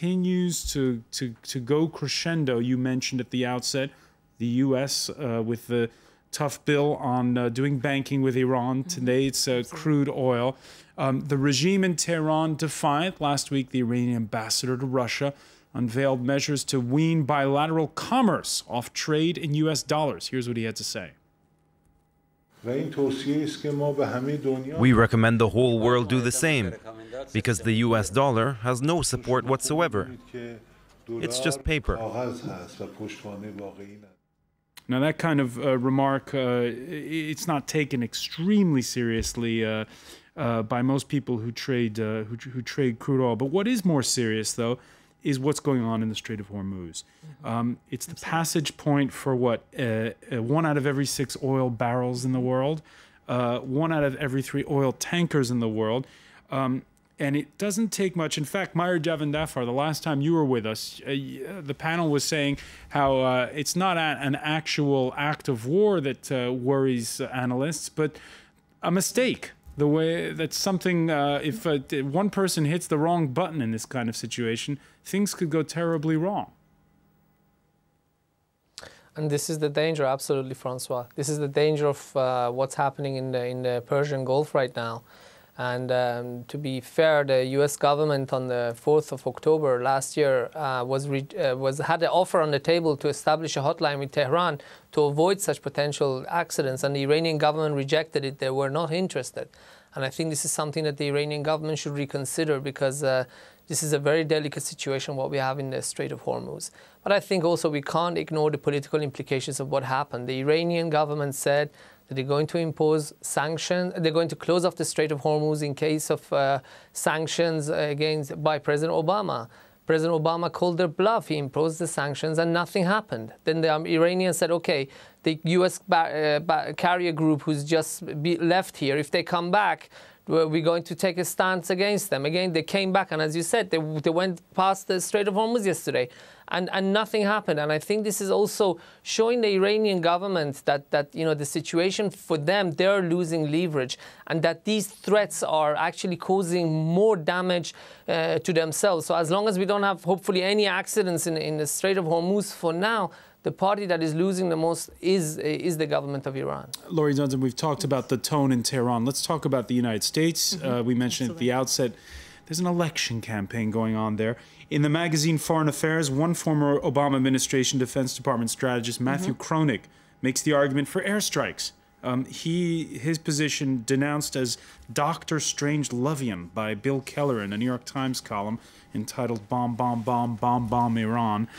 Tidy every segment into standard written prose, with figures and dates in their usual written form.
continues to go crescendo. You mentioned at the outset the U.S. With the tough bill on doing banking with Iran. Today it's crude oil. The regime in Tehran defiant. Last week, the Iranian ambassador to Russia unveiled measures to wean bilateral commerce off trade in U.S. dollars. Here's what he had to say. We recommend the whole world do the same, because the US dollar has no support whatsoever. It's just paper. Now that kind of remark, it's not taken extremely seriously by most people who trade crude oil. But what is more serious, though, is what's going on in the Strait of Hormuz. It's the passage point for what? 1 out of every 6 oil barrels in the world, 1 out of every 3 oil tankers in the world. And it doesn't take much. In fact, Meir Javandafar, the last time you were with us, the panel was saying how it's not an actual act of war that worries analysts, but a mistake. The way that something, if one person hits the wrong button in this kind of situation, things could go terribly wrong. And this is the danger, absolutely, Francois. This is the danger of what's happening in the Persian Gulf right now. And to be fair, the U.S. government on the 4th of October last year had an offer on the table to establish a hotline with Tehran to avoid such potential accidents, and the Iranian government rejected it. They were not interested. And I think this is something that the Iranian government should reconsider, because this is a very delicate situation, what we have in the Strait of Hormuz. But I think also we can't ignore the political implications of what happened. The Iranian government said that they're going to impose sanctions, they're going to close off the Strait of Hormuz in case of sanctions by President Obama. President Obama called their bluff. He imposed the sanctions and nothing happened. Then the Iranians said, okay, the U.S. carrier group who's just left here, if they come back, we're going to take a stance against them. Again, they came back, and as you said, they went past the Strait of Hormuz yesterday, and nothing happened. And I think this is also showing the Iranian government that the situation for them, they're losing leverage, and that these threats are actually causing more damage to themselves. So as long as we don't have, hopefully, any accidents in the Strait of Hormuz for now, the party that is losing the most is the government of Iran. Laurie Johnson, we've talked about the tone in Tehran. Let's talk about the United States. We mentioned at the outset, there's an election campaign going on there. In the magazine Foreign Affairs, one former Obama administration Defense Department strategist, Matthew Kronig, makes the argument for airstrikes. His position denounced as Dr. Strange-Lovian by Bill Keller in a New York Times column entitled Bomb, Bomb, Bomb, Bomb, Bomb Iran.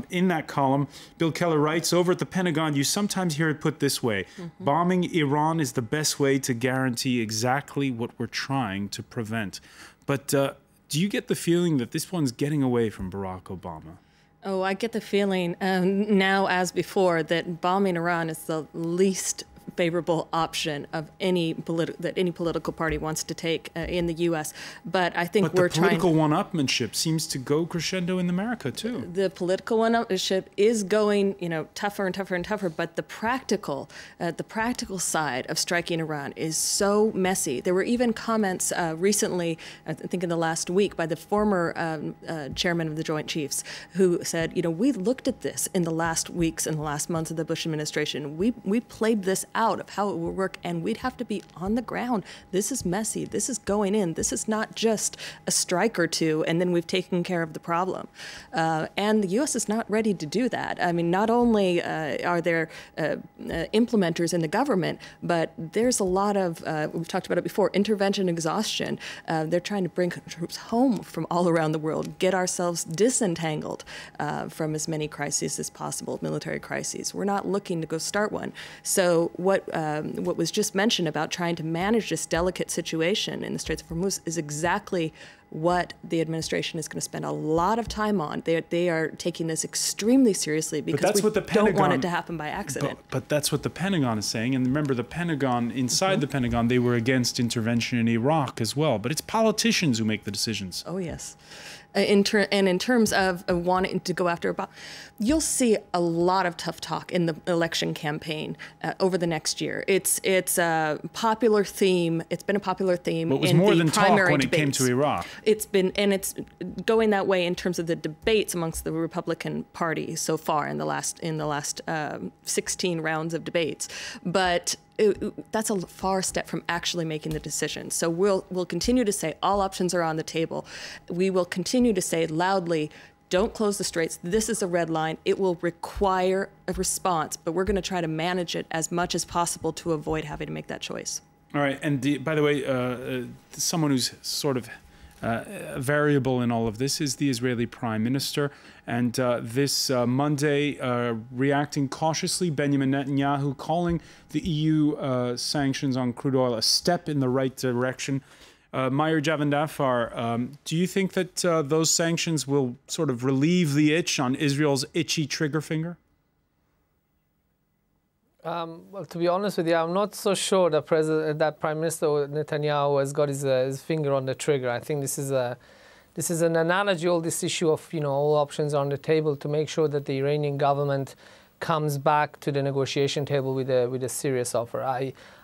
In that column, Bill Keller writes, over at the Pentagon, you sometimes hear it put this way, bombing Iran is the best way to guarantee exactly what we're trying to prevent. But do you get the feeling that this one's getting away from Barack Obama? Oh, I get the feeling now, as before, that bombing Iran is the least favorable option of any political party wants to take in the U.S. But I think we're trying. But the political one-upmanship seems to go crescendo in America too. The political one-upmanship is going, tougher and tougher and tougher. But the practical side of striking Iran is so messy. There were even comments recently, I think in the last week, by the former chairman of the Joint Chiefs, who said, we looked at this in the last weeks and the last months of the Bush administration. We played this out of how it will work, and we'd have to be on the ground. This is messy. This is going in. This is not just a strike or two, and then we've taken care of the problem. And the U.S. is not ready to do that. I mean, not only are there implementers in the government, but there's a lot of, we've talked about it before, intervention exhaustion. They're trying to bring troops home from all around the world, get ourselves disentangled from as many crises as possible, military crises. We're not looking to go start one. So what was just mentioned about trying to manage this delicate situation in the Straits of Hormuz is exactly what the administration is going to spend a lot of time on. They are taking this extremely seriously because we don't want it to happen by accident. But that's what the Pentagon is saying. And remember, the Pentagon, inside the Pentagon, they were against intervention in Iraq as well. But it's politicians who make the decisions. Oh, yes. in terms of wanting to go after Obama, you'll see a lot of tough talk in the election campaign over the next year. It's a popular theme. It's been a popular theme but it was in more the than primary talk when debates. it came to Iraq. It's going that way in terms of the debates amongst the Republican Party so far in the last 16 rounds of debates, but that's a far step from actually making the decision. So we'll continue to say all options are on the table. We will continue to say loudly, don't close the straits. This is a red line. It will require a response, but we're going to try to manage it as much as possible to avoid having to make that choice. All right. And by the way, someone who's sort of variable in all of this is the Israeli Prime Minister. And this Monday, reacting cautiously, Benjamin Netanyahu calling the EU sanctions on crude oil a step in the right direction. Meir Javandafar, do you think that those sanctions will sort of relieve the itch on Israel's itchy trigger finger? Well, to be honest with you, I'm not so sure that Prime Minister Netanyahu has got his finger on the trigger. I think this is an analogy, all this issue of all options on the table to make sure that the Iranian government comes back to the negotiation table with a serious offer.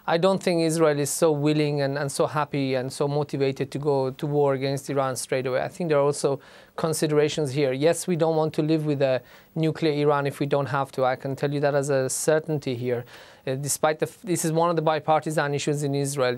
I don't think Israel is so willing and so happy and so motivated to go to war against Iran straight away. I think there are also considerations here. Yes, we don't want to live with a nuclear Iran if we don't have to. I can tell you that as a certainty here. Despite this is one of the bipartisan issues in Israel.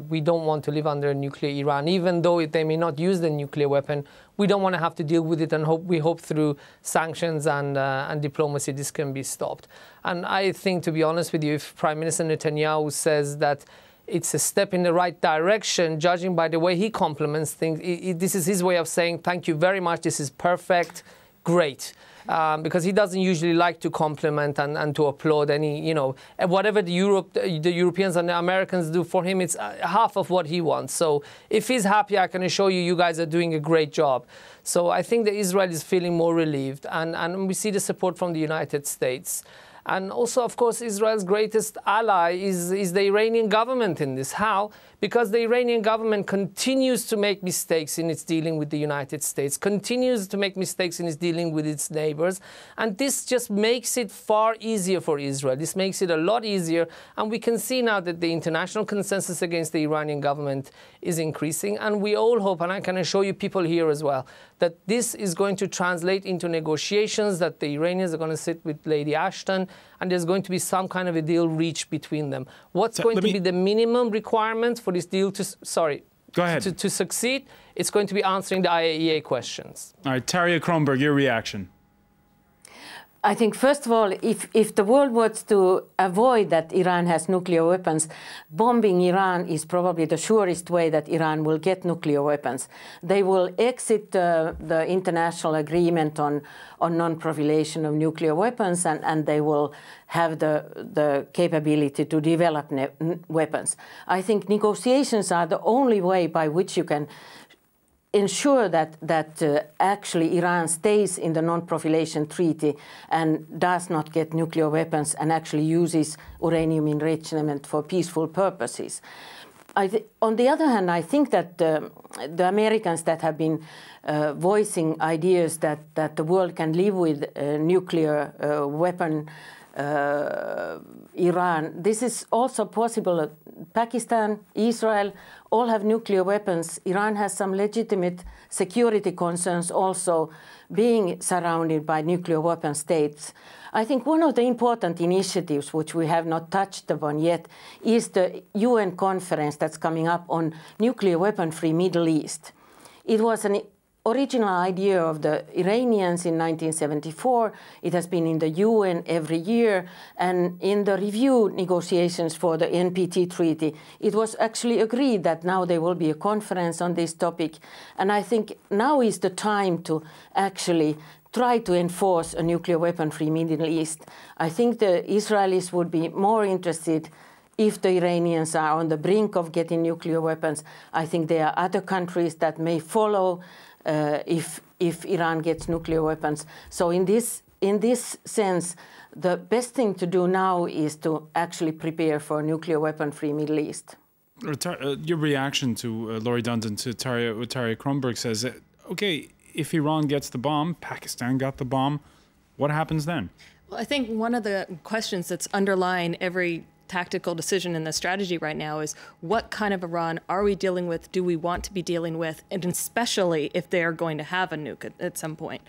We don't want to live under a nuclear Iran, even though they may not use the nuclear weapon. We don't want to have to deal with it, and we hope through sanctions and diplomacy this can be stopped. And I think, to be honest with you, if Prime Minister Netanyahu says that it's a step in the right direction, judging by the way he compliments things, this is his way of saying thank you very much, this is perfect, great. Because he doesn't usually like to compliment and to applaud any, whatever the Europeans and the Americans do for him, it's half of what he wants. So if he's happy, I can assure you guys are doing a great job. So I think that Israel is feeling more relieved, and we see the support from the United States. And also, of course, Israel's greatest ally is the Iranian government in this. How? Because the Iranian government continues to make mistakes in its dealing with the United States, continues to make mistakes in its dealing with its neighbors. And this just makes it far easier for Israel. This makes it a lot easier. And we can see now that the international consensus against the Iranian government is increasing. And we all hope, and I can assure you people here as well, that this is going to translate into negotiations, that the Iranians are going to sit with Lady Ashton, and there's going to be some kind of a deal reached between them. What's going to be the minimum requirement for this deal to, Go ahead. To succeed? It's going to be answering the IAEA questions. All right, Tarja Kronberg, your reaction. I think, first of all, if the world was to avoid that Iran has nuclear weapons, bombing Iran is probably the surest way that Iran will get nuclear weapons. They will exit the international agreement on non-proliferation of nuclear weapons, and they will have the capability to develop weapons. I think negotiations are the only way by which you can ensure that actually Iran stays in the non-proliferation treaty and does not get nuclear weapons and actually uses uranium enrichment for peaceful purposes. On the other hand, I think that the Americans that have been voicing ideas that the world can live with nuclear weapon Iran, this is also possible. Pakistan, Israel, all have nuclear weapons. Iran has some legitimate security concerns also being surrounded by nuclear weapon states. I think one of the important initiatives which we have not touched upon yet is the UN conference that's coming up on nuclear weapon-free Middle East. It was an original idea of the Iranians in 1974. It has been in the UN every year, and in the review negotiations for the NPT treaty, it was actually agreed that now there will be a conference on this topic. And I think now is the time to actually try to enforce a nuclear weapon-free Middle East. I think the Israelis would be more interested if the Iranians are on the brink of getting nuclear weapons. I think there are other countries that may follow if Iran gets nuclear weapons. So in this sense, the best thing to do now is to actually prepare for a nuclear weapon-free Middle East. Your reaction to Laurie Dundon, to what Tarja Kronberg says, okay, if Iran gets the bomb, Pakistan got the bomb, what happens then? Well, I think one of the questions that's underlying every tactical decision in the strategy right now is what kind of Iran are we dealing with, do we want to be dealing with, and especially if they're going to have a nuke at some point.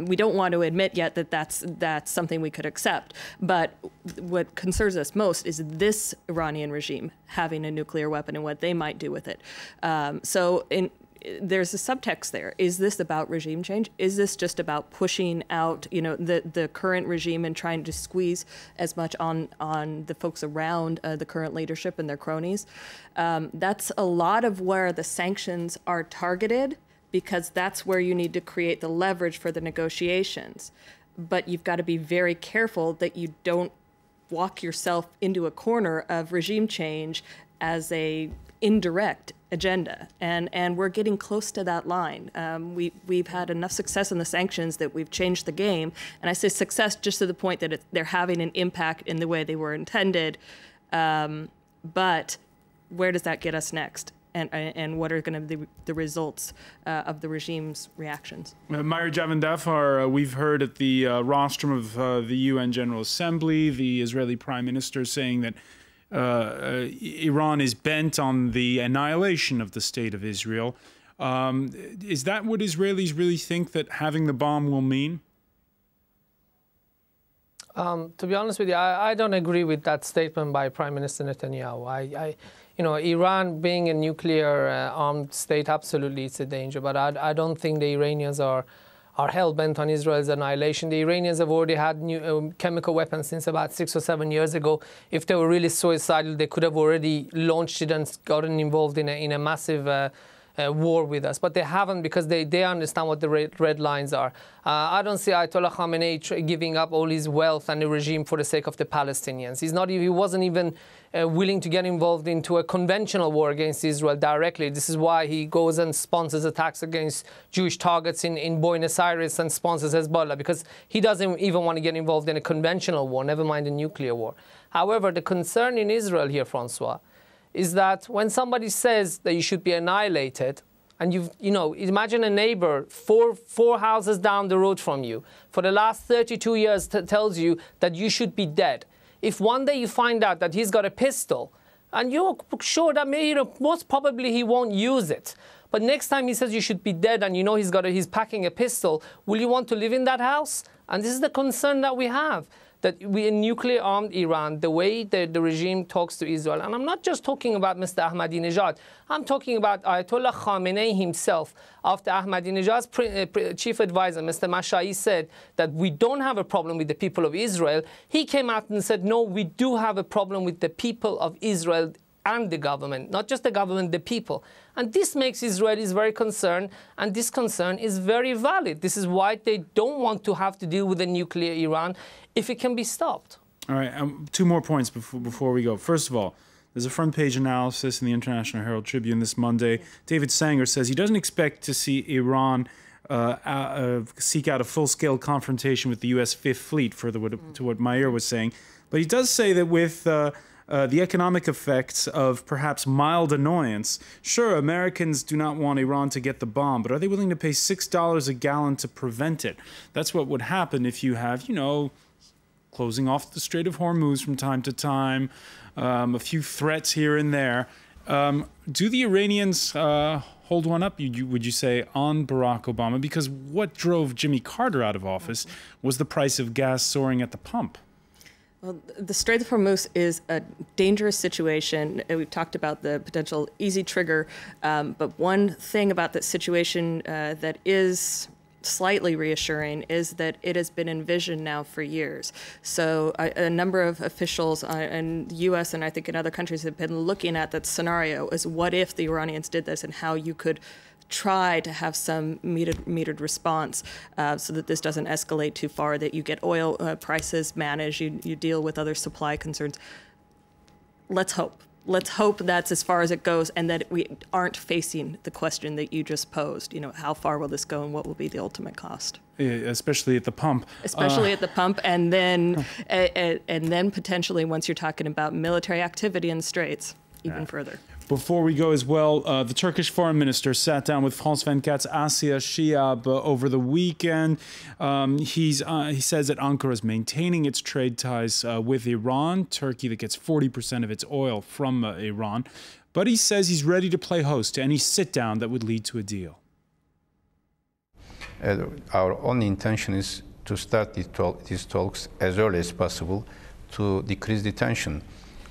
We don't want to admit yet that that's something we could accept, but what concerns us most is this Iranian regime having a nuclear weapon and what they might do with it. There's a subtext there. Is this about regime change? Is this just about pushing out, the current regime and trying to squeeze as much on the folks around the current leadership and their cronies? That's a lot of where the sanctions are targeted, because that's where you need to create the leverage for the negotiations. But you've got to be very careful that you don't walk yourself into a corner of regime change as a indirect agenda, and we're getting close to that line. We've had enough success in the sanctions that we've changed the game, and I say success just to the point that they're having an impact in the way they were intended. But where does that get us next? And what are going to be the results of the regime's reactions? Meir Javandafar, we've heard at the rostrum of the UN General Assembly, the Israeli Prime Minister saying that Iran is bent on the annihilation of the state of Israel. Is that what Israelis really think that having the bomb will mean? To be honest with you, I don't agree with that statement by Prime Minister Netanyahu. Iran being a nuclear armed state, absolutely it's a danger, but I don't think the Iranians are hell-bent on Israel's annihilation. The Iranians have already had chemical weapons since about 6 or 7 years ago. If they were really suicidal, they could have already launched it and gotten involved in a massive war with us. But they haven't, because they understand what the red lines are. I don't see Ayatollah Khamenei giving up all his wealth and the regime for the sake of the Palestinians. He wasn't even willing to get involved into a conventional war against Israel directly. This is why he goes and sponsors attacks against Jewish targets in Buenos Aires and sponsors Hezbollah, because he doesn't even want to get involved in a conventional war, never mind a nuclear war. However, the concern in Israel here, François, is that when somebody says that you should be annihilated, and imagine a neighbor four houses down the road from you for the last 32 years tells you that you should be dead. If one day you find out that he's got a pistol, and you're sure that most probably he won't use it, but next time he says you should be dead, and he's packing a pistol, will you want to live in that house? And this is the concern that we have, that we in nuclear-armed Iran, the way the regime talks to Israel, and I'm not just talking about Mr. Ahmadinejad, I'm talking about Ayatollah Khamenei himself. After Ahmadinejad's chief advisor, Mr. Mashai, said that we don't have a problem with the people of Israel, he came out and said, no, we do have a problem with the people of Israel and the government, not just the government, the people. And this makes Israelis very concerned, and this concern is very valid. This is why they don't want to have to deal with a nuclear Iran if it can be stopped. All right, 2 more points before we go. First of all, there's a front-page analysis in the International Herald Tribune this Monday. David Sanger says he doesn't expect to see Iran seek out a full-scale confrontation with the U.S. Fifth Fleet, further to what Meir was saying. But he does say that with the economic effects of perhaps mild annoyance. Sure, Americans do not want Iran to get the bomb, but are they willing to pay $6 a gallon to prevent it? That's what would happen if you have, closing off the Strait of Hormuz from time to time, a few threats here and there. Do the Iranians hold one up, would you say, on Barack Obama? Because what drove Jimmy Carter out of office was the price of gas soaring at the pump. Well, the Strait of Hormuz is a dangerous situation. We've talked about the potential easy trigger, but one thing about that situation that is slightly reassuring is that it has been envisioned now for years. So a number of officials in the U.S. and I think in other countries have been looking at that scenario as what if the Iranians did this, and how you could try to have some metered response so that this doesn't escalate too far, that you get oil prices managed, you deal with other supply concerns. Let's hope. Let's hope that's as far as it goes, and that we aren't facing the question that you just posed. How far will this go, and what will be the ultimate cost? Yeah, especially at the pump. Especially at the pump, and then potentially once you're talking about military activity in the Straits. even further. Before we go as well, the Turkish foreign minister sat down with France 24's Asya Shiab over the weekend. He says that Ankara is maintaining its trade ties with Iran, Turkey that gets 40% of its oil from Iran. But he says he's ready to play host to any sit-down that would lead to a deal. Our only intention is to start these talks as early as possible to decrease the tension.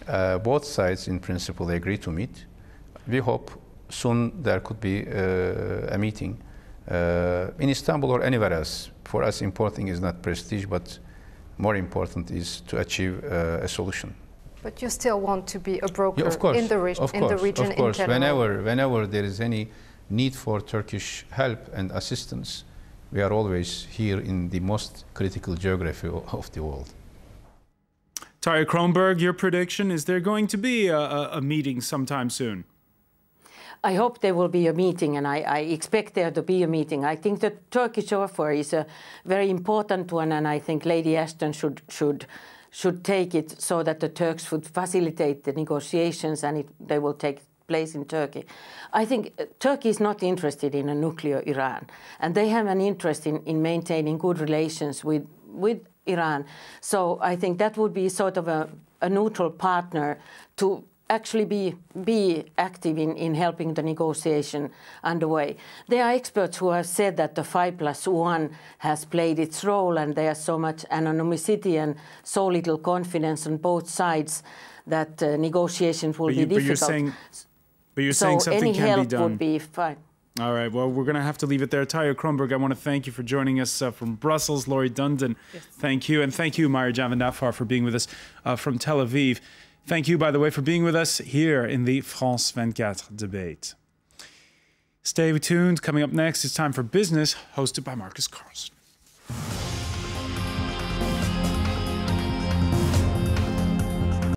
Both sides, in principle, agree to meet. We hope soon there could be a meeting in Istanbul or anywhere else. For us, important is not prestige, but more important is to achieve a solution. But you still want to be a broker of course, in the region in general? Whenever there is any need for Turkish help and assistance, we are always here in the most critical geography of the world. Tarja Kronberg, your prediction, is there going to be a meeting sometime soon? I hope there will be a meeting, and I expect there to be a meeting. I think the Turkish offer is a very important one, and I think Lady Ashton should take it so that the Turks would facilitate the negotiations and they will take place in Turkey. I think Turkey is not interested in a nuclear Iran, and they have an interest in maintaining good relations with Iran. So I think that would be sort of a neutral partner to actually be active in helping the negotiation underway. There are experts who have said that the 5+1 has played its role, and there's so much anonymity and so little confidence on both sides that negotiations will be difficult. But you're saying something can be done. So any help would be fine. All right, well, we're going to have to leave it there. Tarja Kronberg, I want to thank you for joining us from Brussels. Laurie Dundon, yes. Thank you. And thank you, Maher Javandafar, for being with us from Tel Aviv. Thank you, by the way, for being with us here in the France 24 debate. Stay tuned. Coming up next, it's time for Business, hosted by Marcus Carlson.